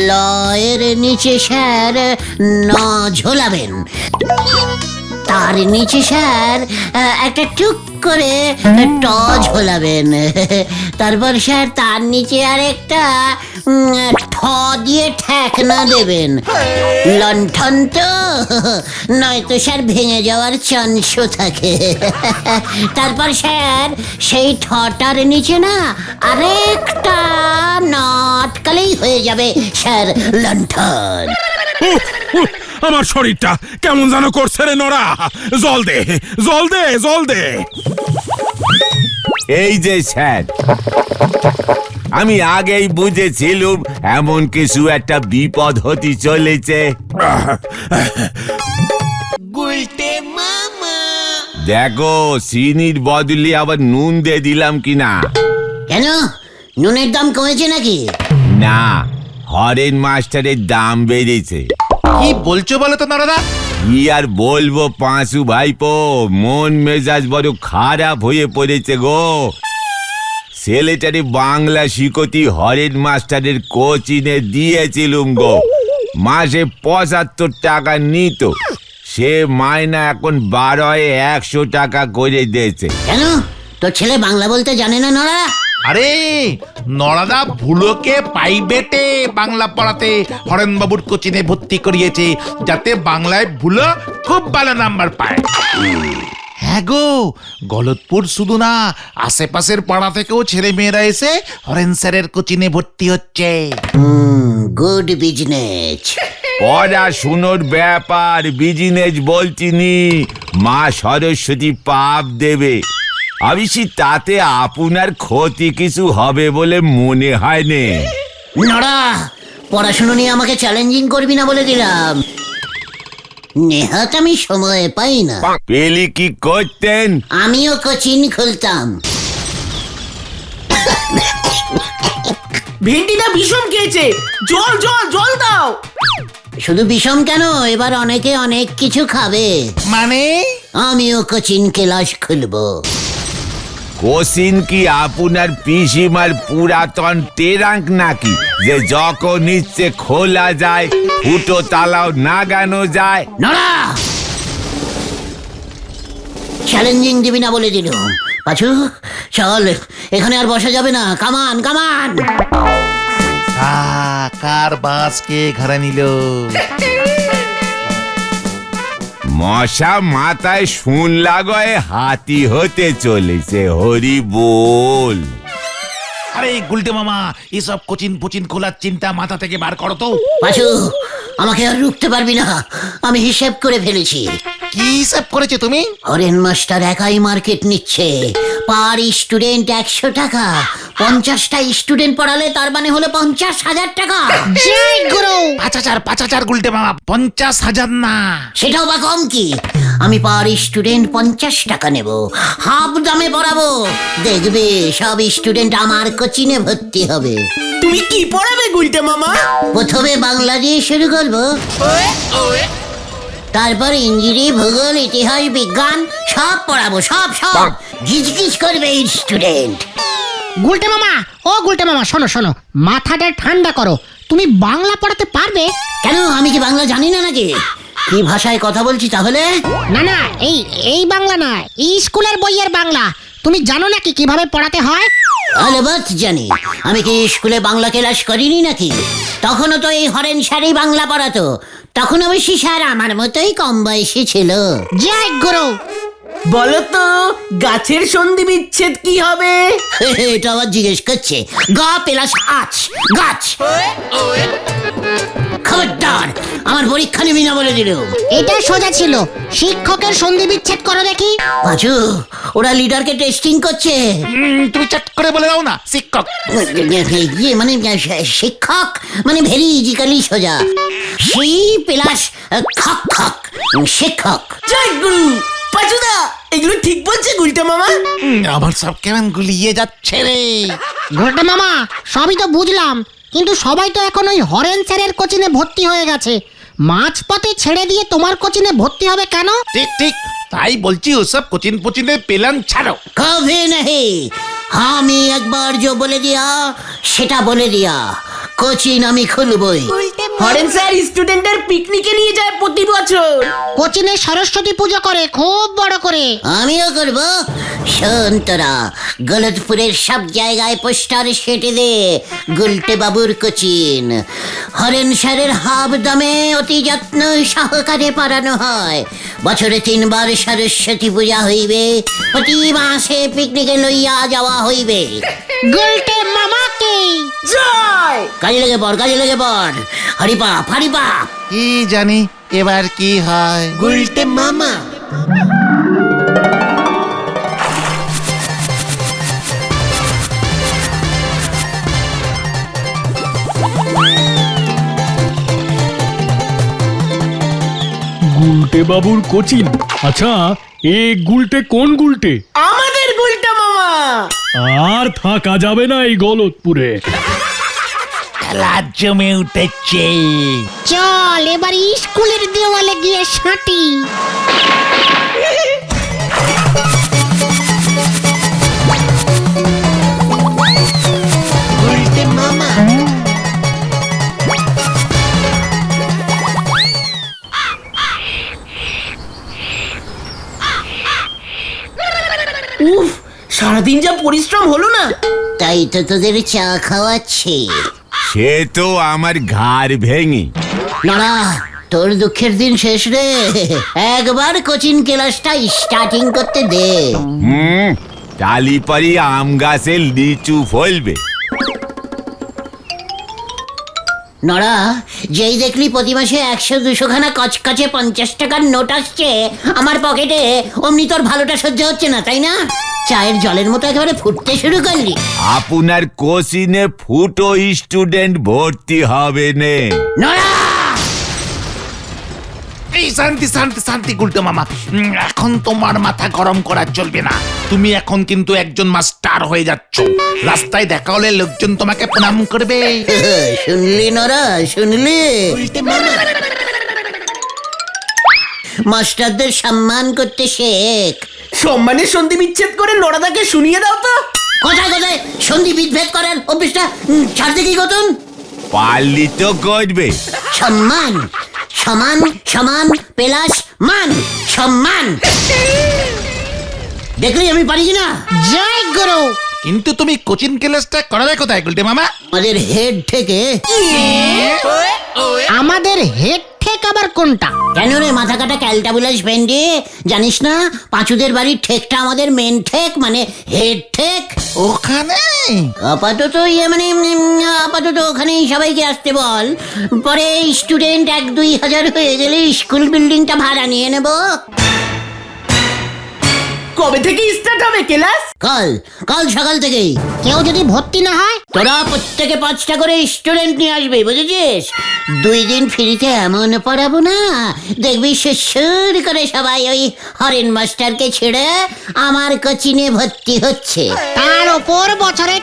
লয়ের নিচে স্যার ন ঝোলাবেন, তার নিচে স্যার একটা টুক করে ট ঝোলাবেন, তারপর স্যার তার নিচে আরেকটা ঠ দিয়ে ঠেকনা দেবেন। লণ্ঠন তো, নয়তো স্যার ভেঙে যাওয়ার চান্স থাকে। তারপর স্যার সেই ঠটার নিচে না আরেকটা আটকালেই হয়ে যাবে স্যার লণ্ঠন। আমার শরীরটা কেমন যেন করছে রে নরা, জল দে জল দে জল দে। এই যে স্যার, আমি আগেই বুঝেছিলুম এমন কিছু একটা বিপদ হতে চলেছে। দেখো চিনির বদলে আবার নুন দিয়ে দিলাম কিনা। কেন, নুনের দাম কমেছে নাকি? না, হরেন মাস্টারের দাম বেড়েছে। কি বলছো বলো তো নরদা? কি আর বলবো পাঁচু ভাইপো, মন মেজাজ বড় খারাপ হয়ে পড়েছে গো। ছেলেটারে বাংলা শিখতি হরেন মাস্টারের কোচিনে দিয়েছিলুম গো, মাসে ৭৫ টাকা নিত, সে মাইনা এখন ১২-১০০ টাকা করে দিয়েছে। কেন, তোর ছেলে বাংলা বলতে জানে না নরা? আরে নরদা ভুলোকে প্রাইভেটে বাংলা পড়াতে হরেনবাবুর কোচিনে ভর্তি করিয়েছে, যাতে বাংলায় ভুলো খুব ভালো নাম্বার পায়। হ্যাঁ গো, গলতপুর শুধু না, আশেপাশের পাড়া থেকেও ছেলে মেয়েরা এসে হরেন স্যারের কোচিনে ভর্তি হচ্ছে। Good business. পড়াশুনোর ব্যাপার বিজনেস বলছিনি, মা সরস্বতী পাপ দেবে। অবশ্যই তাতে আপনার ক্ষতি কিছু হবে বলে মনে হয় না। নড়া, পড়াশুনো নিয়ে আমাকে চ্যালেঞ্জিং করবি না বলে দিলাম। নেহাত আমি সময় পাই না। পেলি কি করতেন? আমিও কোচিন খুলতাম। ভেন্ডিটা বিষম খেয়েছে, জল জল জল দাও। শুধু বিষম কেন, এবার অনেকে অনেক কিছু খাবে। মানে আমিও কোচিন ক্লাস খুলবো। কোচিন কি আপনার পিসিমার পুরাতন টেরাঙ্ক নাকি, যে যখন ইচ্ছে খোলা যায়, ফুটো তালাও নাগানো যায়? নড়া, চ্যালেঞ্জিং দিবি না বলে দিলাম। পাঁচু চল, এখানে আর বসা যাবে না, কামান কামান। কার বাসকে ঘরে নিল? মশা মাথায় শুন লাগায় হাতি হতে চলেছে, হরি বল। আরে গুলটে মামা, এসব কোচিন পুচিন খোলার চিন্তা মাথা থেকে বার করো তো। পাঁচু, আমাকে আর রুখতে পারবি না, আমি হিসেব করে ফেলেছি। কি হিসাব করেছো তুমি? হরেন মাস্টার একাই মার্কেট নিচ্ছে, পার স্টুডেন্ট ১০০ টাকা। ৫০টা স্টুডেন্ট পড়ালে তার মানে হলো ৫০,০০০ টাকা। জয় গুরু। ৫,০০০ গুলটে মামা, ৫০,০০০ না। সেটাও বা কম কি? আমি পার স্টুডেন্ট ৫০ টাকা নেব, হাফ দামে পড়াবো। দেখবে সব স্টুডেন্ট আমার কোচিনে ভর্তি হবে। তুমি কি পড়াবে গুলটে মামা? প্রথমে বাংলা দিয়ে শুরু করবো, তারপর ইংরেজি, ভূগোল, ইতিহাস, বিজ্ঞান সব পড়াবো, সব সব। গিজগিজ করবে স্টুডেন্ট। গুলটে মামা, ও গুলটে মামা, শোনো শোনো, মাথাটা ঠান্ডা করো। তুমি বাংলা পড়াতে পারবে? কেন, আমি কি বাংলা জানি না নাকি? কি ভাষায় কথা বলছি তাহলে? না না, এই এই বাংলা না, এই স্কুলের বইয়ের বাংলা। তুমি জানো নাকি কিভাবে পড়াতে হয়? আলবাত জানি। আমি কি স্কুলে বাংলা ক্লাস করিনি নাকি? তখনও তো এই হরেন স্যারই বাংলা পড়াতো। তখন অবশ্যই স্যার আমার মতোই কম বয়সী ছিল। জয় গুরু। বলো তো, গাছের সন্ধি বিচ্ছেদ কি হবে? এটা আবার জিজ্ঞেস করছে। গা প্লাস আছ, গাছ। খবরদার, আমার পরীক্ষা নিবি না বলে দিল। এটা সোজা ছিল, শিক্ষকের সন্ধি বিচ্ছেদ করো দেখি। পাঁচু, ওরা লিডারকে টেস্টিং করছে। তুমি চট করে বলে দাও না, শিক্ষক। ইয়ে মানে শিক্ষক মানে ভেরি ইজিক্যালি সোজা। সি প্লাস খক খক, শিক্ষক। জয় গুরু। পাচুদা, এগুলো ঠিক বলছে গুলটে মামা? আমার সব কেমন গুলিয়ে যাচ্ছে রে। গুলটে মামা, সবই তো বুঝলাম, কিন্তু সবাই তো এখন ওই হরেন স্যারের কোচিনে ভর্তি হয়ে গেছে। মাঝপথে ছেড়ে দিয়ে তোমার কোচিনে ভর্তি হবে কেন? ঠিক ঠিক, তাই বলছি ওসব কোচিন পুচিনের প্ল্যান ছাড়ো। কভি नहीं, আমি একবার जो बोले दिया সেটা বলে দিয়া। কোচিন আমি খুলবই। হরেন স্যার স্টুডেন্টদের পিকনিকে নিয়ে যায় প্রতি বছর। কোচিনে সরস্বতী পুজো করে খুব বড় করে। আমিও করব। শোন তোরা, গলতপুরের সব জায়গায় পোস্টার সেটে দে, গুলটে বাবুর কোচিন। হরেন স্যারের হাব দামে অতি যত্ন সহকারে পড়ানো হয়। বছরে 3 বার সরস্বতী পূজা হইবে, প্রতি মাসে পিকনিকে লইয়া যাওয়া হইবে। গুলটে মামাকে জয়। কাজে লেগে পড়, কাজে লেগে পড়। হরিপাপ হরিপাপ। কি জানি এবার কি হয়। গুলটে মামা। গুলটে বাবুর কোচিন। আচ্ছা, এ গুলটে কোন গুলটে? আমাদের গুলটে মামা। আর থাকা যাবে না এই গলতপুরে। খেলা জমে উঠেছে। চল এবার স্কুলের দেওয়ালে গিয়ে সাঁটি। গুলটে মামা। উফ, সারাদিন যা পরিশ্রম হলো না। তাই তো তোদের চা খাওয়াচ্ছে। সে তো আমার ঘাড় ভেঙে। নড়া, তোর দুঃখের দিন শেষ রে। একবার কোচিং ক্লাসটা স্টার্টিং করতে দে। টালিপারি আম গাছে লিচু ফলবে। নড়া, যেই দেখলি প্রতি মাসে 100-200 খানা কচকচে 50 টাকার নোট আসছে আমার পকেটে, অমনি তোর ভালোটা সহ্য হচ্ছে না, তাই না? চায়ের জলের মতো একেবারে ফুটতে শুরু করলি। আপনার কোচিনে ফুটো স্টুডেন্ট ভর্তি হবে নে। নড়া, এই শান্তি শান্তি শান্তি গুলটে মামা, এখন তোমার মাথা গরম করা চলবে না। তুমি এখন কিন্তু একজন মাস্টার হয়ে যাচ্ছ। রাস্তায় দেখা হলে লোকজন তোমাকে প্রণাম করবে। শুনলি নড়া, শুনলি? মাস্টারদের সম্মান করতে শেখ। সম্মানের সন্ধি বিচ্ছেদ করে নড়াদাকে শুনিয়ে দাও তো। কোথায় কোথায় সন্ধি বিচ্ছেদ করার অভ্যেসটা ছাড়তে কি গতন? পারলি তো করবে। সম্মান, সমান সমান প্লাস মান, সম্মান। দেখলি আমি পারি কিনা? জয় গুরু। কিন্তু তুমি কোচিং ক্লাসটা করাবে কোথায় গুলটে মামা? আমাদের হেড থেকে। আমাদের হেড ঠেক আবার কোনটা? কেন রে মাথা কাটা ক্যালটাবুলাস ভেন্ডি, জানিস না পাঁচুদের বাড়ির ঠেকটা আমাদের মেন ঠেক, মানে হেড ঠেক। ওখানে আপাতত আপাতত ওখানেই সবাইকে আসতে বল। পরে স্টুডেন্ট 1-2 হাজার হয়ে গেলে স্কুল বিল্ডিংটা ভাড়া নিয়ে নেব। কবে থেকে স্টার্ট হবে ক্লাস? কাল কাল সকাল থেকেই। কেউ যদি ভর্তি না হয়? তোরা প্রত্যেকে 5টা করে স্টুডেন্ট নিয়ে আসবে, বুঝেছিস? 2 দিন ফ্রিতে এমন পড়াবো না, দেখবি সুর করে সবাই ওই হরেন মাস্টারকে ছেড়ে আমার কোচিনে ভর্তি হচ্ছে। তার ওপর বছরে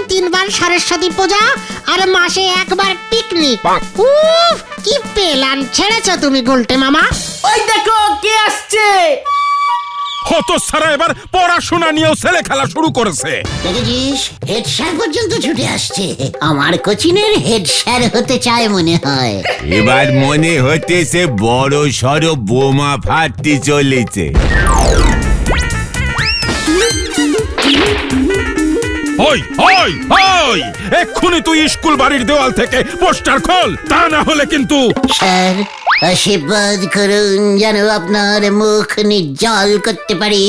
3 বার সরস্বতী পূজা আর মাসে 1 বার পিকনিক। উফ, কি প্ল্যান ছেড়েছো তুমি গুলটে মামা। ওই দেখো কে আসছে। হত সারা এবার পড়াশোনা নিয়েও ছেলে খেলা শুরু করেছে। দেখেছিস, হেড স্যার পর্যন্ত ছুটে আসছে। আমার কোচিনের হেড স্যার হতে চায় মনে হয়। এবার মনে হতেছে বড় সড় বোমা ফাটতে চলেছে। ওই ওই ওই, এক্ষুনি তুই স্কুল বাড়ির দেওয়াল থেকে পোস্টার খোল, তা না হলে কিন্তু। স্যার, আশীর্বাদ করুন যেন আপনার মুখ নিজ্জ্বল করতে পারি।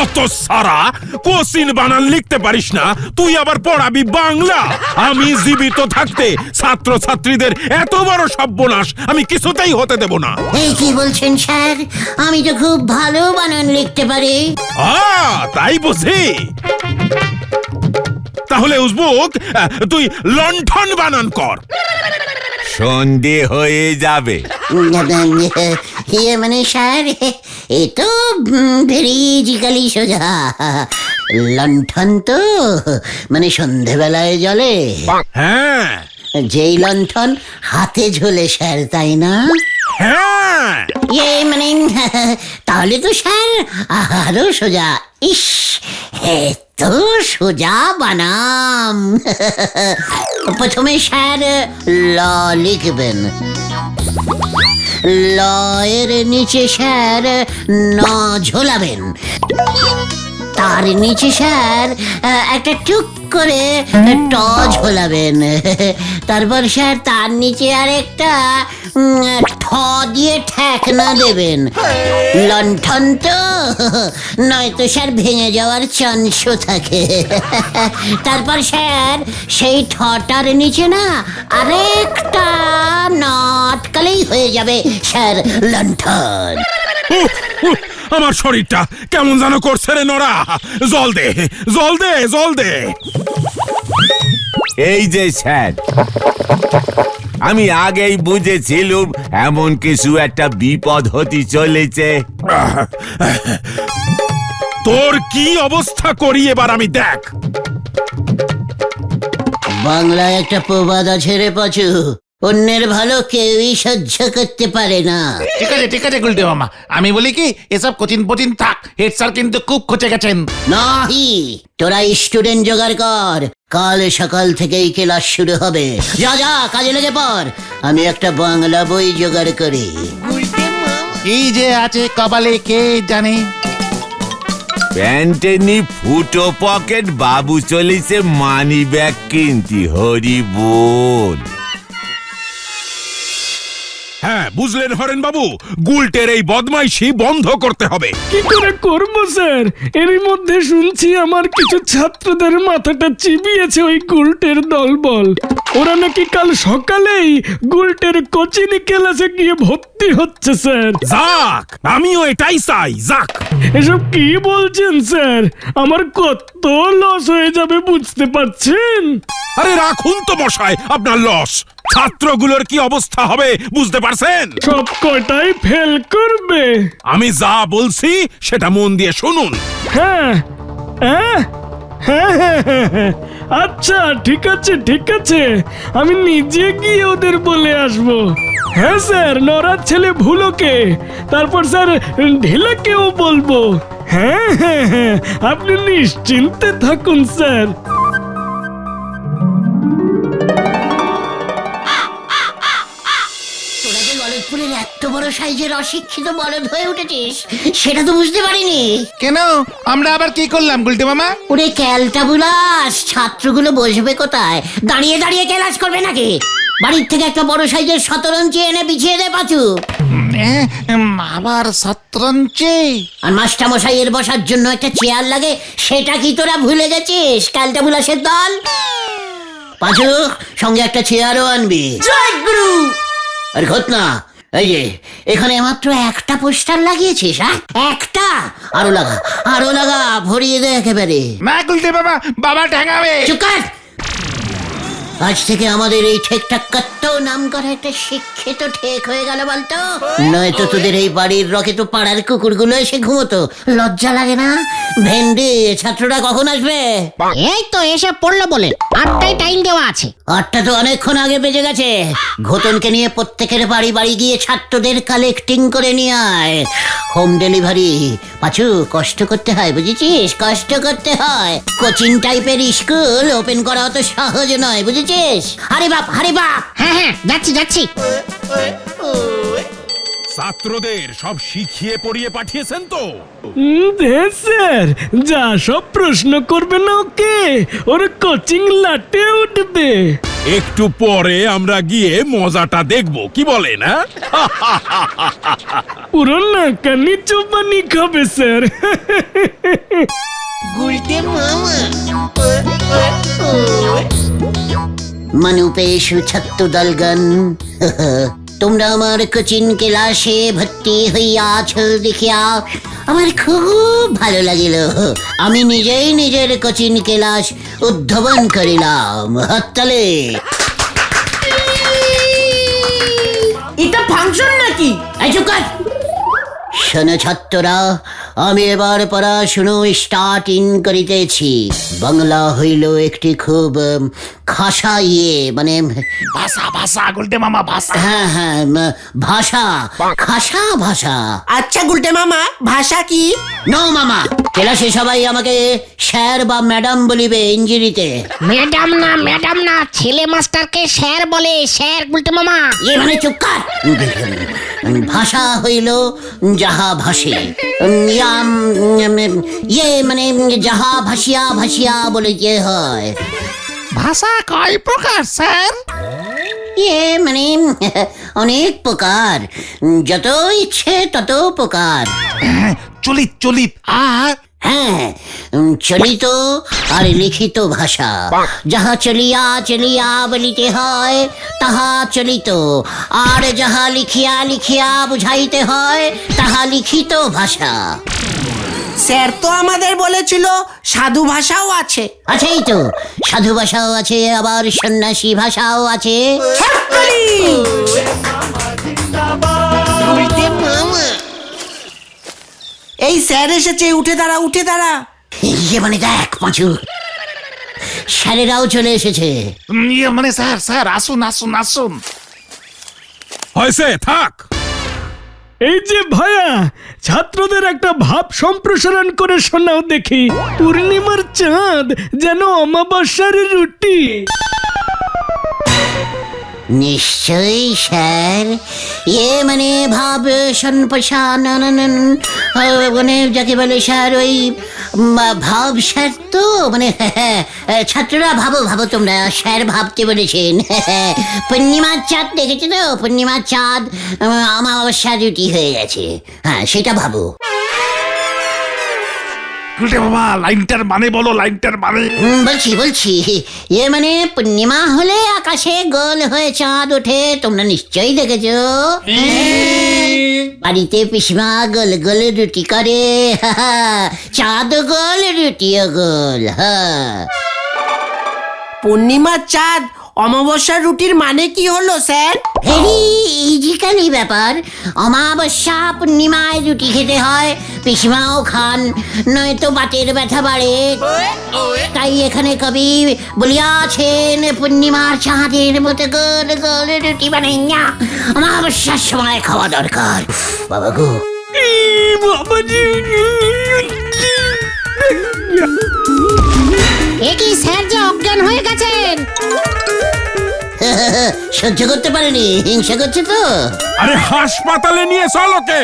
অত সারা কোচিন বানান লিখতে পারিস না, তুই আবার পড়াবি বাংলা? আমি জীবিত থাকতে ছাত্র ছাত্রীদের এত বড় সর্বনাশ আমি কিছুতেই হতে দেব না। এই কি বলছেন স্যার? আমি তো খুব ভালো বানান লিখতে পারি। তাই বুঝি? তাহলে উজবুক, তুই লণ্ঠন বানান কর। সন্ধে হয়ে যাবে। মানে স্যার, এ তো ভেরিজিক্যালি সোজা। লণ্ঠন তো মানে সন্ধেবেলায় জ্বলে। হ্যাঁ যেই লণ্ঠন হাতে ঝোলে স্যার, তাই না? হ্যাঁ, মানে তাহলে তো স্যার আরো সোজা। ইস, এত সোজা বানাম। প্রথমে স্যার ল লিখবেন, ল এর নিচে স্যার ন ঝোলাবেন, তার নিচে স্যার একটা টুক করে ট ঝোলাবেন, তারপর স্যার তার নিচে আরেকটা ঠ দিয়ে ঠেকনা দেবেন। লণ্ঠন তো, নয়তো স্যার ভেঙে যাওয়ার চান্সও থাকে। তারপর স্যার সেই ঠটার নিচে না আরেকটা নটকালেই হয়ে যাবে স্যার লণ্ঠন। উফ, উফ, আমার শরীরটা কেমন যেন করছে রে নরা। জল দে, জল দে, জল দে। এই যে স্যার, আমি আগেই বুঝেছিলুম এমন কিছু একটা বিপদ হতে চলেছে। তোর কি অবস্থা করি এবার আমি দেখ। বাংলায় একটা প্রবাদ আছে রে পাচু, অন্যের ভালো কেউই সহ্য করতে পারে না। ঠিক আছে গুলটে মামা, আমি বলি কি এসব কোচিন পোচিন থাক, হেড স্যার কিন্তু খুব খচে গেছেন। নাহি, তোরা স্টুডেন্ট জোগাড় কর, কাল সকাল থেকেই ক্লাস শুরু হবে। যা যা কাজে লেগে পড়, আমি একটা বাংলা বই জোগাড় করি। এই যে আছে কপালে কে জানে। প্যান্টেনি ফুটো পকেট বাবু চলেছে মানি ব্যাগ কিনতি, হরি বল। হ্যাঁ, বুঝলেন হরেন বাবু, গুলটের এই বদমাইশি বন্ধ করতে হবে। কি করে করবো স্যার? এরই মধ্যে শুনছি আমার কিছু ছাত্রদের মাথাটা চিবিয়েছে ওই গুলটের দলবল। ওরা নাকি কাল সকালেই গুলটের কোচিং ক্লাসে গিয়ে ভর্তি হচ্ছে স্যার। যাক, আমিও এটাই চাই, যাক। এসব কি বলছেন স্যার? আমার কত লস হয়ে যাবে বুঝতে পারছেন? আরে রাখুন তো মশাই আপনার লস। ছাত্রগুলোর কি অবস্থা হবে বুঝতে পারছেন? সব কটাই ফেল করবে। আমি যা বলছি সেটা মন দিয়ে শুনুন। হ্যাঁ হ্যাঁ হ্যাঁ হ্যাঁ হ্যাঁ, হ্যাঁ। আচ্ছা ঠিক আছে, আমি নিজে গিয়ে ওদের বলে আসবো। হ্যাঁ স্যার, নরার ছেলে ভুলোকে, তারপর স্যার ঢিলাকেও বলবো। হ্যাঁ হ্যাঁ হ্যাঁ, আপনি নিশ্চিন্তে থাকুন স্যার। তোরা যে গলতপুরের এত বড় সাইজের অশিক্ষিত বলদ হয়ে উঠেছিস সেটা তো বুঝতে পারিনি। কেন, আমরা আবার কি করলাম গুলটে মামা? ওরে ক্যালটা বুলাস, ছাত্রগুলো বসবে কোথায়? দাঁড়িয়ে দাঁড়িয়ে ক্লাস করবে নাকি? বাড়ির থেকে একটা বড় সাইজের শতরঞ্চি এনে বিছিয়ে দে পাচু। আবার শতরঞ্চি? আর মাস্টার মশাইয়ের বসার জন্য একটা চেয়ার লাগে, সেটা কি তোরা ভুলে গেছিস? ক্যালটা বুলাসের দল। পাচু, সঙ্গে একটা চেয়ারও আনবি। জয় গুরু। আর ঘটনা, এই যে এখানে মাত্র একটা পোস্টার লাগিয়েছিস? হ্যাঁ, একটা? আরো লাগা, ভরিয়ে দে একেবারে। না গুলটে মামা, বাবা ঠ্যাঙাবে। চুপ কর। আজ থেকে আমাদের এই ঠেকটা কত নাম করা একটা শিক্ষিত ঠেক হয়ে গেল বলতো? নয়তো তোদের এই বাড়ির রকে তো পাড়ার কুকুরগুলো এসে ঘুমোতো। লজ্জা লাগে না? ভেন্ডি, ছাত্ররা কখন আসবে? এই তো এসে পড়লো বলে 8টায় টাইম দেওয়া আছে। 8টা তো অনেকক্ষণ আগে বেজে গেছে। ঘোতনকে নিয়ে প্রত্যেকের বাড়ি বাড়ি গিয়ে ছাত্রদের কালেক্টিং করে নিয়ে আয়। Home delivery. পাচু, কষ্ট করতে হয় বুঝেছিস, কষ্ট করতে হয়। কোচিং টাইপের স্কুল ওপেন করা অত সহজ নয় বুঝেছিস। আরে বাপ, আরে বাপ। হ্যাঁ হ্যাঁ, যাচ্ছি। ছাত্রদের সব শিখিয়ে পড়িয়ে পাঠিয়েছেন তো? হ্যাঁ স্যার, যা সব প্রশ্ন করবে না ওকে, ওর কোচিং লাটে উঠবে। একটু পরে আমরা গিয়ে মজাটা দেখব, কি বলেন? হ্যাঁ, পুরো নাকানি চোবানি খাবে স্যার। মানুপেশু ছাত্র দলগণ, তোমরা আমার কোচিং ক্লাসে ভর্তি হইয়াছ দেখিয়া আমার খুব ভালো লাগিল। আমি নিজেই নিজের কোচিং ক্লাস উদ্ভাবন করিলাম। হাততালি। এটা ফাংশন নাকি? এই চুপ কর। শোনো ছাত্ররা, আমি এবার পড়াশুনো স্টার্টিং করিতেছি। বাংলা হইল একটি খুব খাসা ইয়ে মানে ভাষা ভাষা গুলটে মামা ভাষা। হ্যাঁ হ্যাঁ ভাষা খাসা ভাষা। আচ্ছা গুলটে মামা ভাষা কি? নো মামা, ক্লাসে সবাই আমাকে স্যার বা ম্যাডাম বলিবে ইঞ্জিরিতে। ম্যাডাম না ছেলে মাস্টারকে স্যার বলে, স্যার গুলটে মামা। ইয়ে মানে চুপ কর। ভাষা হইল যাহা ভাসে, ইয়ে মানে যাহা ভাসিয়া ভাসিয়া বলে যে হয়। ভাষা কয় প্রকার স্যার? ইয়ে মানে অনেক প্রকার, যত ইচ্ছে তত প্রকার। চলিত চলিত আর হ্যাঁ, চলিত আর লিখিত ভাষা। যাহা চলিয়া চলিয়া বলিতে হয় তাহা চলিত, আর যাহা লিখিয়া লিখিয়া বুঝাইতে হয় তাহা লিখিত ভাষা। স্যার তো আমাদের বলেছিল সাধু ভাষাও আছে। আছেই তো, সাধু ভাষাও আছে, আবার সন্ন্যাসী ভাষাও আছে। এই স্যার এসেছে, উঠে দাঁড়া উঠে দাঁড়া। ইয়ে মানে দেখ পাঁচু, স্যারেরাও চলে এসেছে। ইয়ে মানে স্যার স্যার আসুন আসুন আসুন। হয়েছে, থাক। এই যে ভায়া, ছাত্রদের একটা ভাব সম্প্রসারণ করে শোনাও দেখি। পূর্ণিমার চাঁদ যেন অমাবস্যার রুটি। নিশ্চয়ই স্যার, ইয়ে মানে ভাব সম্প্রসারণ মানে যাকে বলে স্যার ওই ভাব স্যার তো মানে ছাত্ররা ভাবো ভাবো, তোমরা স্যার ভাবতে বলেছেন। পূর্ণিমার চাঁদ দেখেছো তো, পূর্ণিমার চাঁদ অমাবস্যা রুটি হয়ে গেছে, হ্যাঁ সেটা ভাবো। গুলটে মামা লাইনটার মানে বলো, লাইনটার মানে। বলছি ইয়ে মানে পূর্ণিমা হলে আকাশে গোল হয়ে চাঁদ ওঠে, তোমরা নিশ্চয়ই দেখেছো। বাড়িতে পিসমা গোল গোল রুটি করে, চাঁদ গোল রুটিও গোল। হ্যাঁ, পূর্ণিমার চাঁদ অমাবস্যার রুটির মানে কি হলো স্যার? ভেরি ইজিক্যালি ব্যাপার। অমাবস্যা পূর্ণিমায় রুটি খেতে হয়, পিসিমাও খান, নয়তো বাতের ব্যথা বাড়ে। তাই এখানে কবি বলিয়াছেন, পূর্ণিমার চাঁদের মতো গোল গোল রুটি বানাইয়া অমাবস্যার সময় খাওয়া দরকার। বাবা গো, এ কি স্যার যে অজ্ঞান হয়ে গেছেন? সহ্য করতে পারেনি, হিংসা করছে তো। আরে হাসপাতালে নিয়ে চলোকে।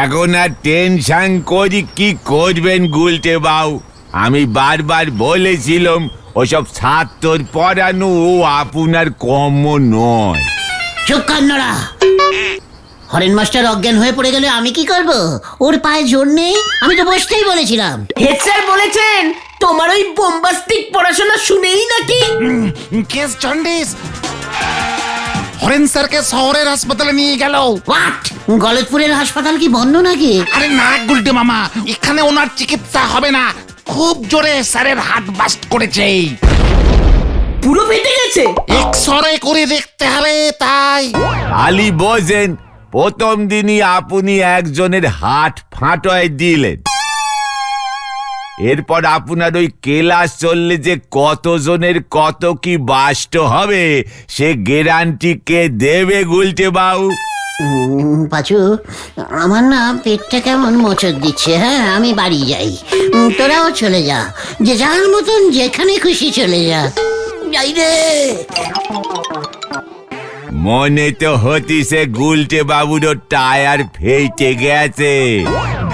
এখন আর টেনশন করি কি করবেন গুলটে বাউ? আমি বারবার বলেছিলাম ওসব ছাত্র পড়ানো ও আপনার কর্ম নয়। চুপ কর নোরা। হরেন মাস্টার অজ্ঞান হয়ে পড়ে গেলে আমি কি করব? ওর পায়ে জোর নেই, আমি তো বসতেই বলেছিলাম। হেড স্যার বলেছেন তোমার ওই বোম্বাস্টিক পড়াশোনা শুনেই নাকি কেস জন্ডিস। হরেন স্যারকে শহরের হাসপাতালে নিয়ে গেল। হোয়াট? গলতপুরের হাসপাতাল কি বন্ধ নাকি? আরে না গুলটে মামা, এখানে ওনার চিকিৎসা হবে না। খুব জোরে স্যারের হার্ট বাস্ট করেছে, পুরো ফেটে গেছে। এক্সরে করে দেখতে হবে। তাই আলী বোঝেন, প্রথম দিনই আপনি একজনের হাট ফাটায় দিলেন, এরপর আপনার ওই ক্লাস চললে যে কতজনের কত কি বাস্ট হবে সে গ্যারান্টি কে দেবে গুলটে বাবু? পাচু, আমার না পেটটা কেমন মোচড় দিচ্ছে। হ্যাঁ, আমি বাড়ি যাই, তোরাও চলে যা, যে যার মতন যেখানে খুশি চলে যা। যাই রে। মনে তো হতিছে গুলটে বাবুরও টায়ার ফেটে গেছে,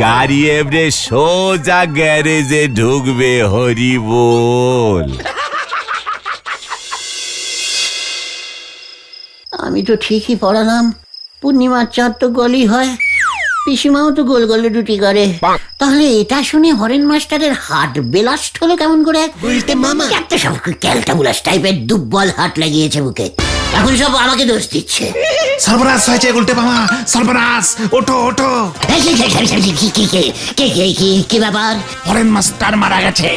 গাড়ি এবারে সোজা গ্যারেজে ঢুকবে। হরি বল। আমি তো ঠিকই পড়ালাম, পূর্ণিমার চাঁদ তো গলি হয়, পিসিমাও তো গোল গোল রুটি করে। তাহলে এটা শুনে হরেন মাস্টারের হার্ট বেলাস্ট হলো কেমন করে? একটা সব ক্যালটাবুলাস টাইপের দুর্বল হার্ট লাগিয়েছে বুকে, এখন সব আমাকে দোষ দিচ্ছে। সর্বনাশ হয়েছে গুলটে মামা, সর্বনাশ। ওঠো ওঠো। কি ব্যাপার? হরেন মাস্টার মারা গেছে।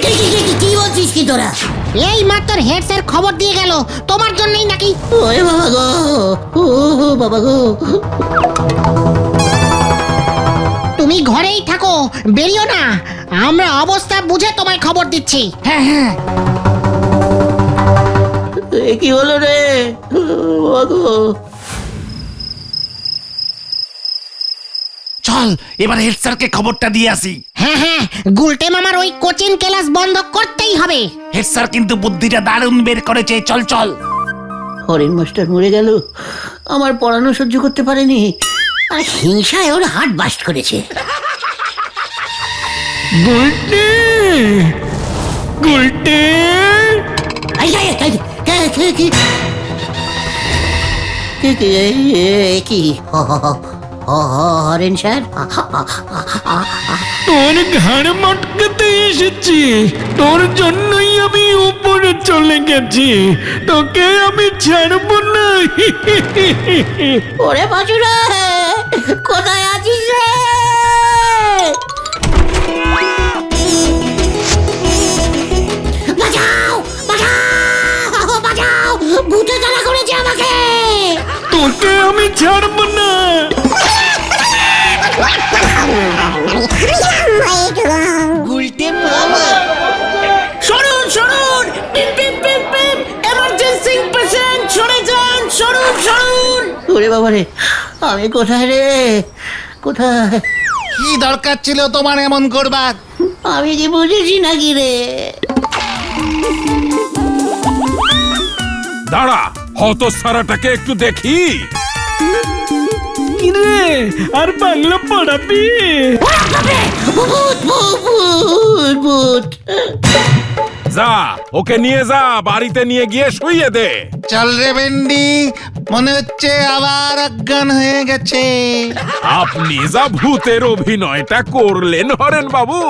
কি বলছিস কি তোরা? এই মাত্র হেড স্যার খবর দিয়ে গেল, তোমার জন্যই নাকি। ওরে বাবা গো, ও বাবা গো। তুমি ঘরেই থাকো, বেরিও না। আমরা অবস্থা বুঝে তোমায় খবর দিচ্ছি। হ্যাঁ হ্যাঁ। এ কি হলো রে ওগো? চল এবার হেড স্যারকে খবরটা দিয়ে আসি। হ্যাঁ হ্যাঁ, গুলটে মামার ওই কোচিং ক্লাস বন্ধ করতেই হবে। হেড স্যার কিন্তু বুদ্ধিটা দারুণ বের করেছে, চল চল। হরেন মাস্টার মরে গেল, আমার পড়ানো সহ্য করতে পারেনি, আর হিংসায় ওর হার্ট বাস্ট করেছে। গুলটে গুলটে এই, এই, এই, কি হরেন স্যার? তোর ঘাড় মটকাতে এসেছি, তোর জন্যই আমি উপরে চলে গেছি, তোকে আমি ছাড়বো না। ওরে বাজুরা, কোথায় আছিস রে? বাঁচাও বাঁচাও বাঁচাও, ভূতে তাড়া করেছে আমাকে। তোকে আমি ছাড়বো না। সরুন সরুন, পিপ পিপ পিপ পিপ, এমার্জেন্সি পেশেন্ট, সরে যান, সরুন সরুন। ওরে বাবা রে, আমি কোথায় রে, কোথায়? কি দরকার ছিল তোমার এমন করবার? আমি কি বুঝেছি নাকি রে? দাঁড়া, হতসারাটাকে একটু দেখি। কিরে, আর বাংলা পড়াবি? ভূত ভূত ভূত ভূত। যা, ওকে নিয়ে যা, বাড়িতে নিয়ে গিয়ে শুইয়ে দে। চল রে ভেন্ডি, মনে হচ্ছে আবার অজ্ঞান হয়ে গেছে। আপনি যা ভূতের অভিনয়টা করলেন হরেন বাবু,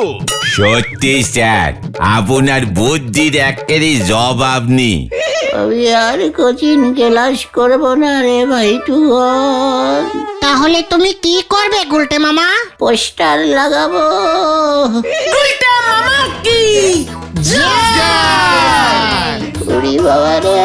সত্যি স্যার, আপনার বুদ্ধির একেবারে জবাব নেই। আমি আর কোচিং ক্লাস করবো না রে ভাই টুগন। তাহলে তুমি কি করবে গুলটে মামা? পোস্টার লাগাবো। গুলটা মামা কি ওরে বাবা রে।